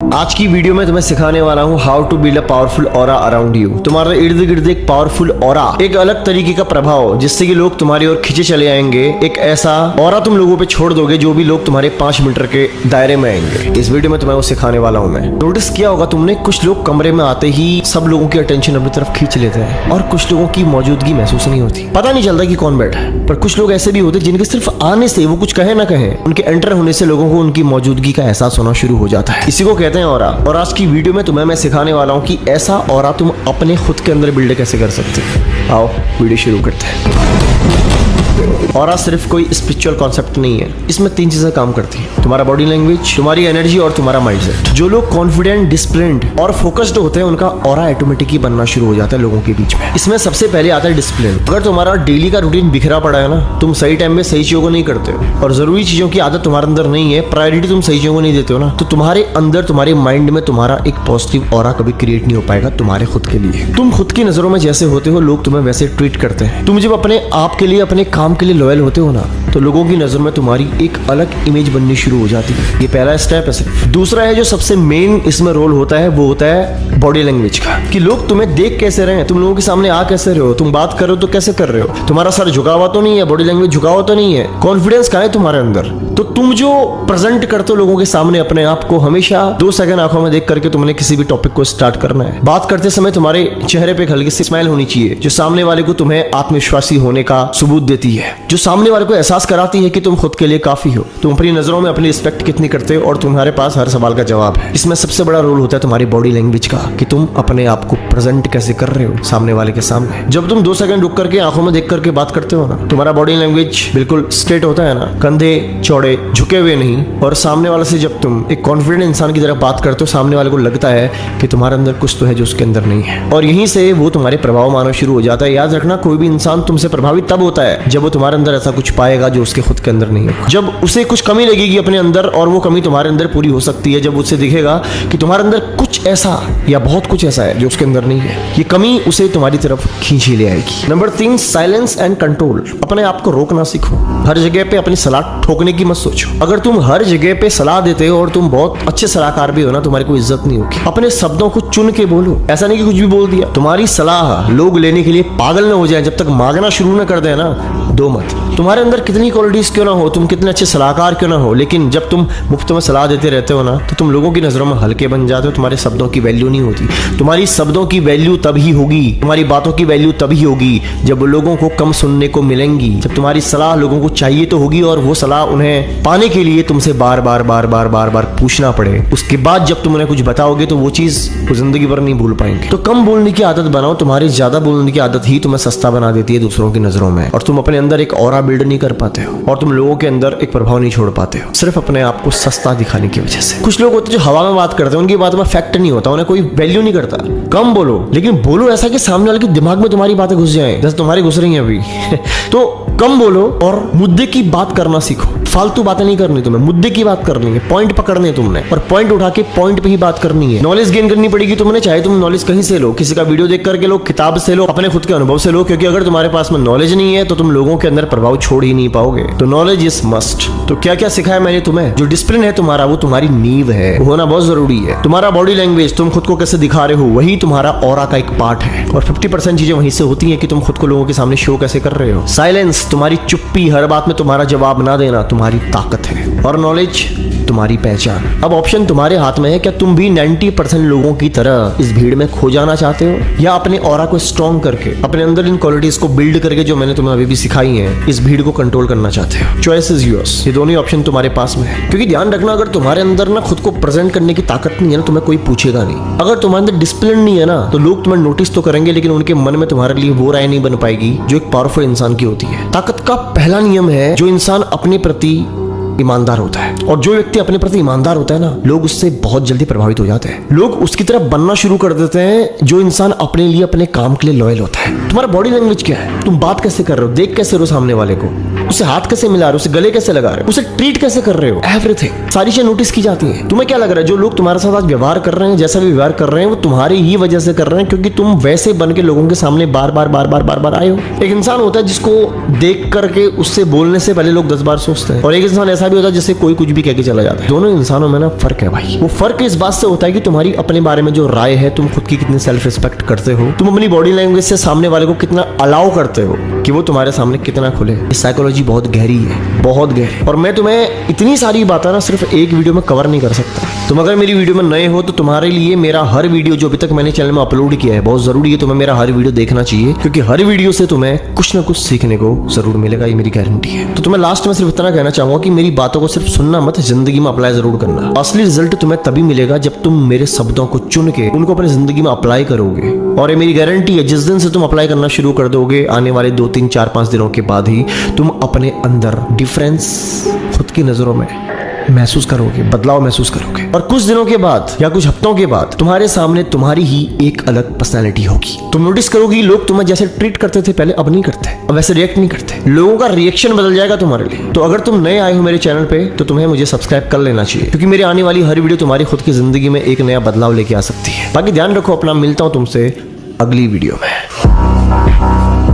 आज की वीडियो में तुम्हें सिखाने वाला हूँ how to build a powerful aura around you. तुम्हारे इर्द गिर्द एक पावरफुल ऑरा, एक अलग तरीके का प्रभाव जिससे कि लोग तुम्हारी ओर खींचे चले आएंगे। एक ऐसा ऑरा तुम लोगों पे छोड़ दोगे जो भी लोग तुम्हारे 5 मीटर के दायरे में आएंगे। इस वीडियो में तुम्हें वो सिखाने वाला हूँ मैं। नोटिस किया होगा तुमने, कुछ लोग कमरे में आते ही सब लोगों की अटेंशन अपनी तरफ खींच लेते हैं और कुछ लोगों की मौजूदगी महसूस नहीं होती, पता नहीं चलता कि कौन बैठा है। पर कुछ लोग ऐसे भी होते जिनके सिर्फ आने से, वो कुछ कहे ना कहे, उनके एंटर होने से लोगों को उनकी मौजूदगी का एहसास होना शुरू हो जाता है। इसी को कहते हैं ऑरा। और आज की वीडियो में तुम्हें मैं सिखाने वाला हूं कि ऐसा ऑरा तुम अपने खुद के अंदर बिल्ड कैसे कर सकते हो। आओ वीडियो शुरू करते हैं। ऑरा सिर्फ कोई स्पिरिचुअल कॉन्सेप्ट नहीं है, इसमें 3 चीजें काम करती हैं: तुम्हारा बॉडी लैंग्वेज, तुम्हारी एनर्जी और तुम्हारा माइंडसेट। जो लोग कॉन्फिडेंट, डिसिप्लिन्ड और फोकस्ड होते हैं उनका ऑरा ऑटोमेटिक ही बनना शुरू हो जाता है लोगों के बीच में। इसमें सबसे पहले आता है डिसिप्लिन। अगर तुम्हारा डेली का रूटीन बिखरा पड़ा है ना, तुम सही टाइम में सही चीजों को नहीं करते हो और जरूरी चीजों की आदत तुम्हारे अंदर नहीं है, प्रायोरिटी तुम सही चीजों को नहीं देते हो ना, तो तुम्हारे अंदर, तुम्हारे माइंड में तुम्हारा एक पॉजिटिव ऑरा कभी क्रिएट नहीं हो पाएगा तुम्हारे खुद के लिए। तुम खुद की नजरों में जैसे होते हो, लोग तुम्हें वैसे ट्रीट करते हैं। तुम जब अपने आप के लिए, अपने काम के लिए लॉयल होते हो ना, तो लोगों की नजर में तुम्हारी एक अलग इमेज बननी शुरू हो जाती है। ये पहला स्टेप है सिर्फ। दूसरा है जो सबसे मेन इसमें रोल होता है, वो होता है बॉडी लैंग्वेज का, कि लोग तुम्हें देख कैसे रहे हैं, तुम लोगों के सामने आ कैसे रहे हो, तुम बात कर रहे हो तो कैसे कर रहे हो, तुम्हारा सर झुका हुआ तो नहीं है, बॉडी लैंग्वेज झुका हुआ तो नहीं है, कॉन्फिडेंस कहाँ है तुम्हारे अंदर। तो तुम जो प्रेजेंट करते हो लोगों के सामने अपने आप को, हमेशा 2 सेकंड आंखों में देख करके तुमने किसी भी टॉपिक को स्टार्ट करना है। बात करते समय तुम्हारे चेहरे पे हल्की सी स्माइल होनी चाहिए, जो सामने वाले को तुम्हें आत्मविश्वासी होने का सबूत देती है, जो सामने वाले को एहसास कराती है कि तुम खुद के लिए काफी हो, तुम अपनी नजरों में अपनी रिस्पेक्ट कितनी करते हो और तुम्हारे पास हर सवाल का जवाब है। इसमें सबसे बड़ा रोल होता है तुम्हारी बॉडी लैंग्वेज का, कि तुम अपने आप को प्रेजेंट कैसे कर रहे हो सामने वाले के सामने। जब तुम 2 सेकंड रुक करके आंखों में देख करके बात करते हो ना, तुम्हारा बॉडी लैंग्वेज बिल्कुल स्ट्रेट होता है ना, कंधे चौड़े, झुके हुए नहीं, और सामने वाले से जब तुम एक कॉन्फिडेंट इंसान की तरह बात करते हो, सामने वाले को लगता है कि तुम्हारे अंदर कुछ तो है जो उसके अंदर नहीं है, और यहीं से वो तुम्हारे प्रभाव मानना शुरू हो जाता है। याद रखना, कोई भी इंसान तुमसे प्रभावित तब होता है जब वो तुम्हारे अंदर ऐसा कुछ पाएगा जो उसके खुद के अंदर नहीं है। जब उसे कुछ कमी लगेगी अपने अंदर और वो कमी तुम्हारे अंदर पूरी हो सकती है, जब उसे दिखेगा कि तुम्हारे अंदर कुछ ऐसा या बहुत कुछ ऐसा है जो उसके अंदर नहीं है, ये कमी उसे तुम्हारी तरफ खींच ही ले आएगी। Number 3, silence and control. अपने आप को रोकना सीखो। हर जगह पे अपनी सलाह ठोकने की मत सोचो। अगर तुम हर जगह पे सलाह देते हो और तुम बहुत अच्छे सलाहकार भी हो ना, तुम्हारी कोई इज्जत नहीं होगी। अपने शब्दों को चुन के बोलो, ऐसा नहीं कि कुछ भी बोल दिया। तुम्हारी सलाह लोग लेने के लिए पागल न हो जाए, जब तक मांगना शुरू न कर दे ना, दो मत। तुम्हारे अंदर कितनी क्वालिटीज क्यों ना हो, तुम कितने अच्छे सलाहकार क्यों ना हो, लेकिन जब तुम मुफ्त में सलाह देते रहते हो ना, तो तुम लोगों की नजरों में हल्के बन जाते हो, तुम्हारे शब्दों की वैल्यू नहीं होती। तुम्हारी शब्दों की वैल्यू तभी होगी, तुम्हारी बातों की वैल्यू तभी होगी जब लोगों को कम सुनने को मिलेंगी, जब तुम्हारी सलाह लोगों को चाहिए तो होगी और वो सलाह उन्हें पाने के लिए तुमसे बार बार बार बार बार बार पूछना पड़े। उसके बाद जब तुम उन्हें कुछ बताओगे तो वो चीज वो जिंदगी भर नहीं भूल पाएंगे। तो कम बोलने की आदत बनाओ। तुम्हारी ज्यादा बोलने की आदत ही तुम्हें सस्ता बना देती है दूसरों की नजरों में, और तुम अपने अंदर एक ऑरा बिल्ड नहीं कर पाते हो और तुम लोगों के अंदर एक प्रभाव नहीं छोड़ पाते हो, सिर्फ अपने आप को सस्ता दिखाने की वजह से। कुछ लोग होते हैं जो हवा में बात करते हैं, उनकी बात में फैक्ट नहीं होता, उन्हें कोई वैल्यू नहीं करता। कम बोलो, लेकिन बोलो ऐसा कि सामने वाले के दिमाग में तुम्हारी बातें घुस जाएं, जैसे तुम्हारी घुस रही हैं अभी। तो कम बोलो और मुद्दे की बात करना सीखो। फालतू बातें नहीं करनी तुम्हें, मुद्दे की बात करनी है, पॉइंट पकड़ने तुमने, और पॉइंट उठा के पॉइंट पे ही बात करनी है। नॉलेज गेन करनी पड़ेगी तुमने, चाहे तुम नॉलेज कहीं से लो, किसी का वीडियो देख करके लो, किताब से लो, अपने खुद के अनुभव से लो, क्योंकि अगर तुम्हारे पास में नॉलेज नहीं है तो तुम लोगों के अंदर प्रभाव छोड़ ही नहीं पाओगे। तो नॉलेज इज मस्ट। तो क्या क्या सिखाया मैंने तुम्हें? जो डिसिप्लिन है तुम्हारा, वो तुम्हारी नींव है, होना बहुत जरूरी है। तुम्हारा बॉडी लैंग्वेज, तुम खुद को कैसे दिखा रहे हो, वही तुम्हारा ऑरा का एक पार्ट है, और 50% चीजें वहीं से होती है कि तुम खुद को लोगों के सामने शो कैसे कर रहे हो। साइलेंस, तुम्हारी चुप्पी, हर बात में तुम्हारा जवाब ना देना तुम्हारी ताकत है, और नॉलेज तुम्हारी पहचान। अब ऑप्शन तुम्हारे हाथ में है। क्या तुम भी 90% लोगों की तरह इस भीड़ में खो जाना चाहते हो, या अपने ऑरा को स्ट्रॉन्ग करके, अपने अंदर इन क्वालिटीज को बिल्ड करके जो मैंने तुम्हें अभी भी सिखाई हैं, इस भीड़ को कंट्रोल करना चाहते हो? Choice is yours. ये दोनों ऑप्शन तुम्हारे पास में है। क्योंकि ध्यान रखना, अगर तुम्हारे अंदर ना खुद को प्रेजेंट करने की ताकत नहीं है ना, तुम्हें कोई पूछेगा नहीं। अगर तुम्हारे अंदर डिसिप्लिन नहीं है ना, तो लोग तुम्हें नोटिस तो करेंगे, लेकिन उनके मन में तुम्हारे लिए वो राय नहीं बन पाएगी जो एक पावरफुल इंसान की होती है। ताकत का पहला नियम है, जो इंसान अपने प्रति ईमानदार होता है, और जो व्यक्ति अपने प्रति ईमानदार होता है ना, लोग उससे बहुत जल्दी प्रभावित हो जाते हैं। लोग उसकी तरफ बनना शुरू कर देते हैं जो इंसान अपने लिए, अपने काम के लिए लॉयल होता है। तुम्हारा बॉडी लैंग्वेज क्या है? तुम बात कैसे कर रहे हो, देख कैसे रहे हो सामने वाले को, उसे हाथ कैसे मिला रहे हो, उसे गले कैसे लगा रहे हो, उसे ट्रीट कैसे कर रहे हो, एवरीथिंग, सारी चीजें नोटिस की जाती हैं। तुम्हें क्या लग रहा है, जो लोग तुम्हारे साथ आज व्यवहार कर रहे हैं, जैसा भी व्यवहार कर रहे हैं, वो तुम्हारी ही वजह से कर रहे हैं, क्योंकि तुम वैसे बन के लोगों के सामने बार बार बार बार आए हो। एक इंसान होता है जिसको देख करके उससे बोलने से पहले लोग 10 बार सोचते हैं, और एक इंसान ऐसा ऐसा भी होता है जिससे कोई कुछ भी कह के चला जाता है। दोनों इंसानों में ना फर्क है भाई। वो फर्क इस बात से होता है कि तुम्हारी अपने बारे में जो राय है, तुम खुद की कितनी सेल्फ रिस्पेक्ट करते हो, तुम अपनी बॉडी लैंग्वेज से सामने वाले को कितना अलाउ करते हो कि वो तुम्हारे सामने कितना खुले। साइकोलॉजी बहुत गहरी है, बहुत गहरी। और मैं तुम्हें इतनी सारी बातें ना सिर्फ एक वीडियो में कवर नहीं कर सकता। तुम अगर मेरी वीडियो में नए हो तो तुम्हारे लिए मेरा हर वीडियो जो अभी तक मैंने चैनल में अपलोड किया है बहुत जरूरी है। तुम्हें मेरा हर वीडियो देखना चाहिए, क्योंकि हर वीडियो से तुम्हें कुछ ना कुछ सीखने को जरूर मिलेगा, ये मेरी गारंटी है। तो तुम्हें लास्ट में सिर्फ इतना कहना चाहूंगा कि मेरी बातों को सिर्फ सुनना मत, जिंदगी में अप्लाई जरूर करना। असली रिजल्ट तुम्हें तभी मिलेगा जब तुम मेरे शब्दों को चुन के उनको अपनी जिंदगी में अप्लाई करोगे। और ये मेरी गारंटी है, जिस दिन से तुम अप्लाई करना शुरू कर दोगे, आने वाले 2, 3, 4, 5 दिनों के बाद ही तुम अपने अंदर डिफरेंस खुद की नजरों में महसूस करोगे, बदलाव महसूस करोगे। और कुछ दिनों के बाद या कुछ हफ्तों के बाद तुम्हारे सामने तुम्हारी ही एक अलग पर्सनैलिटी होगी। तुम नोटिस करोगी लोग तुम्हें जैसे ट्रीट करते थे पहले, अब नहीं करते, अब वैसे रिएक्ट नहीं करते। लोगों का रिएक्शन बदल जाएगा तुम्हारे लिए। तो अगर तुम नए आए हो मेरे चैनल पे तो तुम्हें मुझे सब्सक्राइब कर लेना चाहिए, क्योंकि मेरी आने वाली हर वीडियो तुम्हारी खुद की जिंदगी में एक नया बदलाव लेके आ सकती है। बाकी ध्यान रखो अपना, मिलता हूं तुमसे अगली वीडियो में।